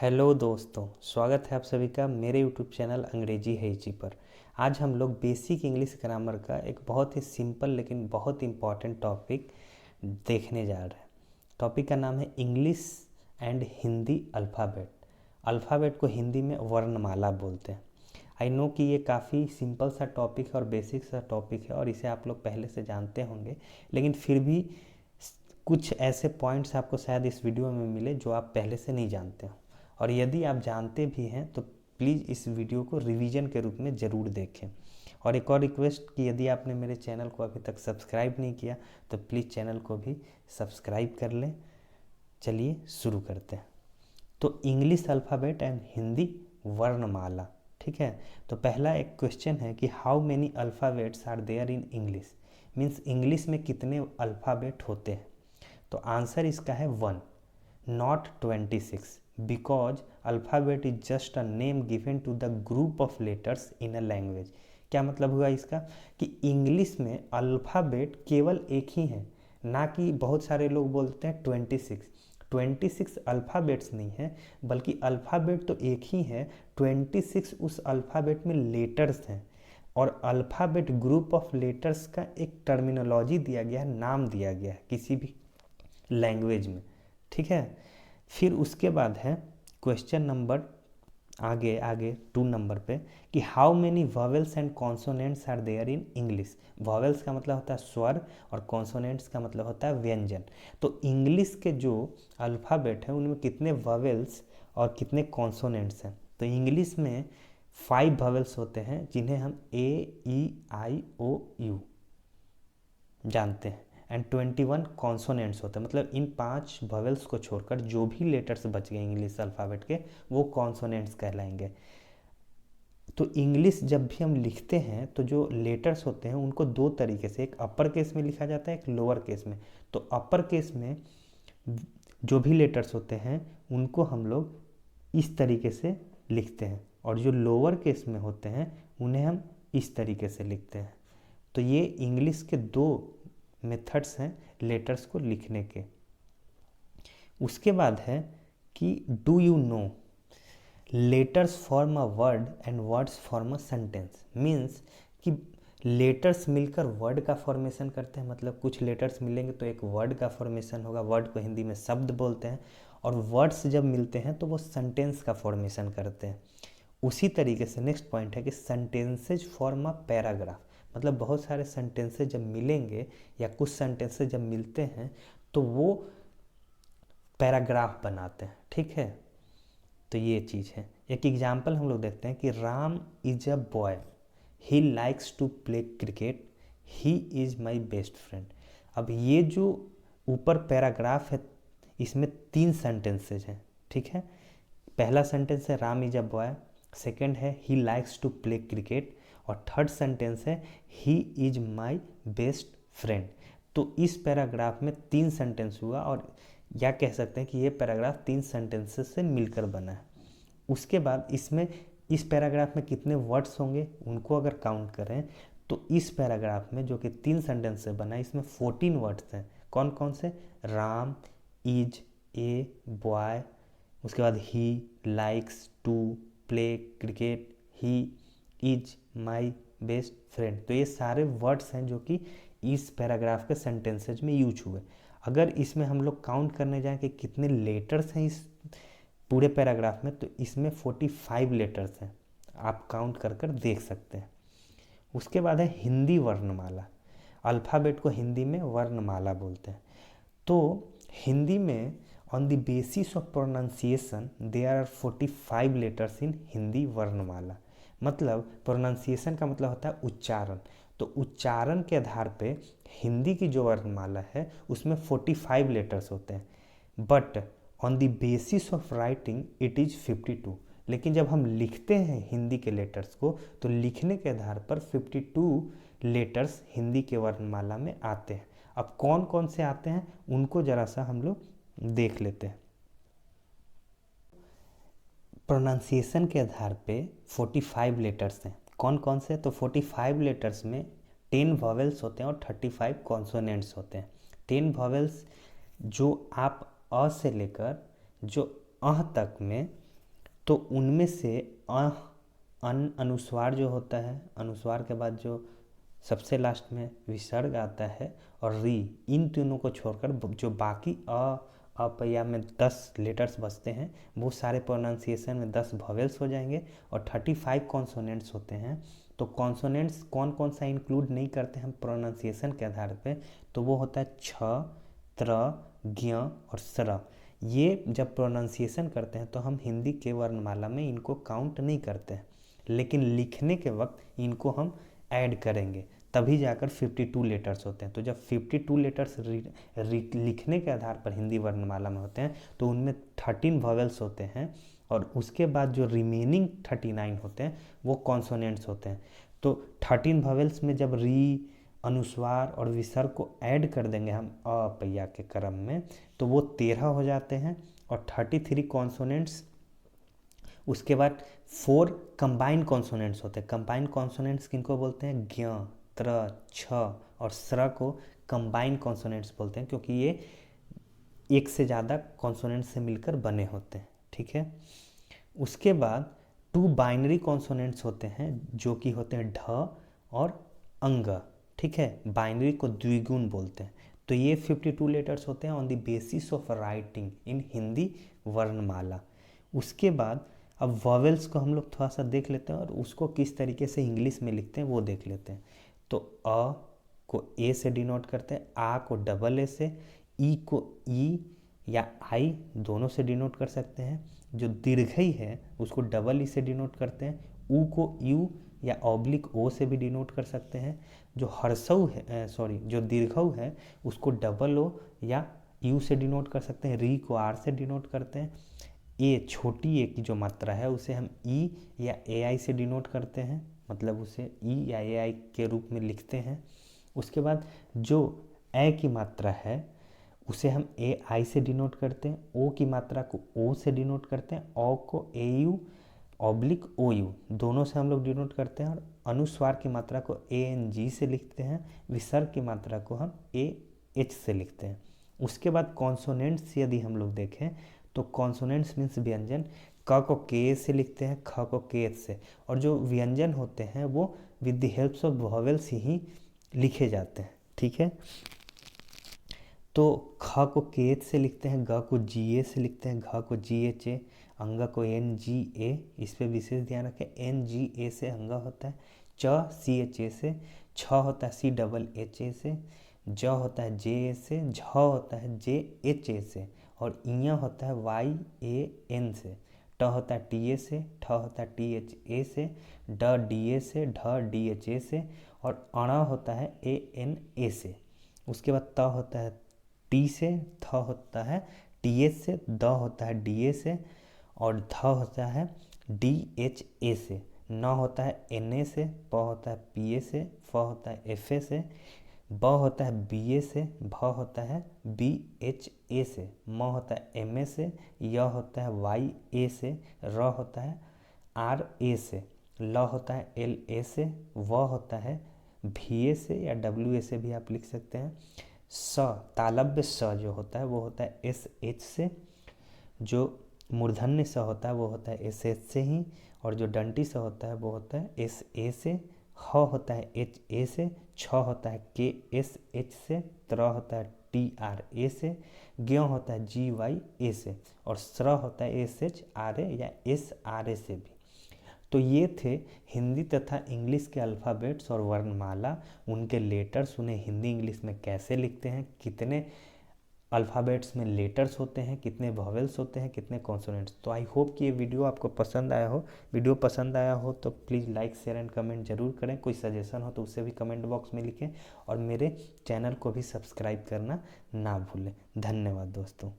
Hello दोस्तों, स्वागत है आप सभी का मेरे यूट्यूब चैनल अंग्रेजी है जी पर। आज हम लोग बेसिक इंग्लिश ग्रामर का एक बहुत ही सिंपल लेकिन बहुत इंपॉर्टेंट टॉपिक देखने जा रहे हैं। टॉपिक का नाम है English and Hindi alphabet. Alphabet को हिंदी में वर्णमाला बोलते हैं। आई नो कि ये काफ़ी सिंपल सा टॉपिक है और बेसिक सा टॉपिक है और इसे आप लोग पहले से जानते होंगे, लेकिन फिर भी कुछ ऐसे पॉइंट्स आपको शायद इस वीडियो में मिले जो आप पहले से नहीं जानते हो। और यदि आप जानते भी हैं तो प्लीज़ इस वीडियो को रिवीजन के रूप में ज़रूर देखें। और एक और रिक्वेस्ट कि यदि आपने मेरे चैनल को अभी तक सब्सक्राइब नहीं किया तो प्लीज़ चैनल को भी सब्सक्राइब कर लें। चलिए शुरू करते हैं। तो इंग्लिश अल्फ़ाबेट एंड हिंदी वर्णमाला, ठीक है। तो पहला एक क्वेश्चन है कि how many alphabets are there in English, means English में कितने अल्फ़ाबेट होते हैं। तो आंसर इसका है 1, not 26, because alphabet is just a name given to the group of letters in a language. क्या मतलब हुआ इसका कि इंग्लिश में अल्फ़ाबेट केवल एक ही है, ना कि बहुत सारे लोग बोलते हैं 26 अल्फ़ाबेट्स नहीं है, बल्कि अल्फ़ाबेट तो एक ही है, 26 उस अल्फ़ाबेट में लेटर्स हैं। और अल्फ़ाबेट ग्रुप ऑफ लेटर्स का एक टर्मिनोलॉजी दिया गया है, नाम दिया गया है किसी भी लैंग्वेज में, ठीक है। फिर उसके बाद है क्वेश्चन नंबर आगे आगे 2 नंबर पे कि how many vowels and consonants are there in English. Vowels का मतलब होता है स्वर और कॉन्सोनेंट्स का मतलब होता है व्यंजन। तो इंग्लिश के जो अल्फ़ाबेट हैं उनमें कितने वॉवेल्स और कितने कॉन्सोनेंट्स हैं। तो इंग्लिश में 5 वॉवेल्स होते हैं जिन्हें हम A E I O U जानते हैं, एंड 21 कॉन्सोनेंट्स होते हैं। मतलब इन 5 वॉवेल्स को छोड़कर जो भी लेटर्स बच गए इंग्लिश अल्फ़ाबेट के वो कॉन्सोनेंट्स कहलाएंगे। तो इंग्लिश जब भी हम लिखते हैं तो जो लेटर्स होते हैं उनको 2 तरीके से, एक अपर केस में लिखा जाता है, एक लोअर केस में। तो अपर केस में जो भी लेटर्स होते हैं उनको हम लोग इस तरीके से लिखते हैं, और जो लोअर केस में होते हैं उन्हें हम इस तरीके से लिखते हैं। तो ये इंग्लिश के 2 मेथड्स हैं लेटर्स को लिखने के। उसके बाद है कि do you know letters form a word and words form a sentence, means कि लेटर्स मिलकर वर्ड का फॉर्मेशन करते हैं। मतलब कुछ लेटर्स मिलेंगे तो एक वर्ड का फॉर्मेशन होगा, वर्ड को हिंदी में शब्द बोलते हैं, और वर्ड्स जब मिलते हैं तो वो सेंटेंस का फॉर्मेशन करते हैं। उसी तरीके से नेक्स्ट पॉइंट है कि सेंटेंसेज फॉर्म अ पैराग्राफ। मतलब बहुत सारे सेंटेंसेज जब मिलेंगे या कुछ सेंटेंसेज जब मिलते हैं तो वो पैराग्राफ बनाते हैं, ठीक है। तो ये चीज़ है। एक एग्जाम्पल हम लोग देखते हैं कि Ram is a boy, he likes to play cricket, he is my best friend. अब ये जो ऊपर पैराग्राफ है इसमें 3 सेंटेंसेज हैं, ठीक है। पहला सेंटेंस है Ram is a boy, second है he likes to play cricket, और थर्ड सेंटेंस है he is my best friend. तो इस पैराग्राफ में 3 सेंटेंस हुआ, और या कह सकते हैं कि ये पैराग्राफ 3 सेंटेंसेस से मिलकर बना है। उसके बाद इसमें इस पैराग्राफ में कितने वर्ड्स होंगे उनको अगर काउंट करें तो इस पैराग्राफ में जो कि 3 सेंटेंस से बना है इसमें 14 वर्ड्स हैं। कौन कौन से? राम, इज, ए, बॉय, उसके बाद he likes to play cricket, he is my best friend. तो ये सारे वर्ड्स हैं जो कि इस पैराग्राफ के सेंटेंसेज में यूज हुए। अगर इसमें हम लोग काउंट करने जाएं कि कितने लेटर्स हैं इस पूरे पैराग्राफ में, तो इसमें 45 लेटर्स हैं। आप काउंट कर कर देख सकते हैं। उसके बाद है हिंदी वर्णमाला। अल्फ़ाबेट को हिंदी में वर्णमाला बोलते हैं। तो हिंदी में on the basis of pronunciation there are 45 letters in Hindi वर्णमाला। मतलब प्रोनाउंसिएशन का मतलब होता है उच्चारण। तो उच्चारण के आधार पे हिंदी की जो वर्णमाला है उसमें 45 लेटर्स होते हैं, but on the basis of writing it is 52। लेकिन जब हम लिखते हैं हिंदी के लेटर्स को तो लिखने के आधार पर 52 लेटर्स हिंदी के वर्णमाला में आते हैं। अब कौन कौन से आते हैं उनको ज़रा सा हम लोग देख लेते हैं। प्रोनाउंसिएशन के आधार पे 45 लेटर्स हैं। कौन कौन से? तो 45 लेटर्स में 10 वॉवेल्स होते हैं और 35 कॉन्सोनेंट्स होते हैं। 10 वॉवेल्स जो आप अ से लेकर जो अह तक में तो उनमें से अ अन अनुस्वार जो होता है, अनुस्वार के बाद जो सबसे लास्ट में विसर्ग आता है और री, इन तीनों को छोड़कर जो बाकी अपया में 10 लेटर्स बचते हैं वो सारे प्रोनाउंसिएशन में 10 वॉवेल्स हो जाएंगे और 35 कॉन्सोनेंट्स होते हैं। तो कॉन्सोनेंट्स कौन कौन सा इंक्लूड नहीं करते हम प्रोनाउंसिएशन के आधार पे, तो वो होता है छ, त्र, ज्ञ और स्र। ये जब प्रोनाउंसिएशन करते हैं तो हम हिंदी के वर्णमाला में इनको काउंट नहीं करते हैं, लेकिन लिखने के वक्त इनको हम ऐड करेंगे, तभी जाकर 52 लेटर्स होते हैं। तो जब 52 लेटर्स लिखने के आधार पर हिंदी वर्णमाला में होते हैं तो उनमें 13 वॉवेल्स होते हैं और उसके बाद जो रिमेनिंग 39 होते हैं वो कॉन्सोनेंट्स होते हैं। तो 13 वॉवेल्स में जब री, अनुस्वार और विसर्ग को ऐड कर देंगे हम अपैया के क्रम में तो वो 13 हो जाते हैं और 33 कॉन्सोनेंट्स। उसके बाद 4 कंबाइंड कॉन्सोनेंट्स होते हैं। कंबाइंड कॉन्सोनेंट्स किनको बोलते हैं? ज्ञ, त्र, छ और स्र को कंबाइंड कॉन्सोनेंट्स बोलते हैं, क्योंकि ये एक से ज़्यादा कॉन्सोनेंट्स से मिलकर बने होते हैं। ठीक है। उसके बाद 2 बाइनरी कॉन्सोनेंट्स होते हैं जो कि होते हैं ढ और अंग। ठीक है, बाइनरी को द्विगुण बोलते हैं। तो ये 52 लेटर्स होते हैं on the basis of writing in Hindi वर्णमाला। उसके बाद अब वॉवेल्स को हम लोग थोड़ा सा देख लेते हैं और उसको किस तरीके से इंग्लिश में लिखते हैं वो देख लेते हैं। तो अ को ए से डिनोट करते हैं, आ को डबल ए से, ई को ई या आई दोनों से डिनोट कर सकते हैं। जो दीर्घई है उसको डबल ई से डिनोट करते हैं, ऊ को यू या ऑब्लिक ओ से भी डिनोट कर सकते हैं। जो हर्षऊ है जो दीर्घऊ है उसको डबल ओ या यू से डिनोट कर सकते हैं। री को आर से डिनोट करते हैं। ए, छोटी ए की जो मात्रा है उसे हम ई या ए आई से डिनोट करते हैं, मतलब उसे ई या ए आई के रूप में लिखते हैं। उसके बाद जो ए की मात्रा है उसे हम ए आई से डिनोट करते हैं, ओ की मात्रा को ओ से डिनोट करते हैं, ओ को ए यू ऑब्लिक ओ यू दोनों से हम लोग डिनोट करते हैं और अनुस्वार की मात्रा को ए एन जी से लिखते हैं, विसर्ग की मात्रा को हम ए एच से लिखते हैं। उसके बाद कॉन्सोनेंट्स यदि हम लोग देखें तो कॉन्सोनेंट्स मीन्स व्यंजन, क को के से लिखते हैं, ख को के से, और जो व्यंजन होते हैं वो with the helps of vowels ही लिखे जाते हैं। ठीक है, तो ख को के से लिखते हैं, ग को जी ए से लिखते हैं, घ को जी एच ए, अंग को एन जी ए, इस पर विशेष ध्यान रखें, एन जी ए से अंग होता है, च सी एच ए से, छ होता है सी डबल एच ए से, ज होता है जे ए से, झ होता है जे एच ए से, और इया होता है वाई ए एन से, ट होता है टी ए से, ठ होता है टी एच ए से, ड डी ए से, ढ डी एच ए से, और अण होता है ए एन ए से। उसके बाद त होता है टी से, थ होता है टी एच से, द होता है डी ए से, और ध होता है डी एच ए से, न होता है एन ए से, प होता है पी ए से, फ होता है एफ ए से, ब होता है बी ए से, भ होता है बी एच ए से, म होता है एम ए से, य होता है वाई ए से, र होता है आर ए से, ल होता है एल ए से, व होता है भी ए से या डब्ल्यू ए से भी आप लिख सकते हैं। स, तालव्य स जो होता है वो होता है एस एच से, जो मूर्धन्य स होता है वो होता है एस एच से ही, और जो दंती स होता है वो होता है एस ए से, ह होता है एच ए से, छ होता है के एस एच से, त्र होता है टी आर ए से, ज्ञ होता है जी वाई ए से, और स्र होता है एस एच आर ए या एस आर ए से भी। तो ये थे हिंदी तथा इंग्लिश के अल्फ़ाबेट्स और वर्णमाला, उनके लेटर्स, उन्हें हिंदी इंग्लिश में कैसे लिखते हैं, कितने अल्फ़ाबेट्स में लेटर्स होते हैं, कितने वॉवेल्स होते हैं, कितने कॉन्सोनेंट्स। तो आई होप कि ये वीडियो आपको पसंद आया हो। वीडियो पसंद आया हो तो please like share and comment जरूर करें। कोई सजेशन हो तो उससे भी कमेंट बॉक्स में लिखें और मेरे चैनल को भी सब्सक्राइब करना ना भूलें। धन्यवाद दोस्तों।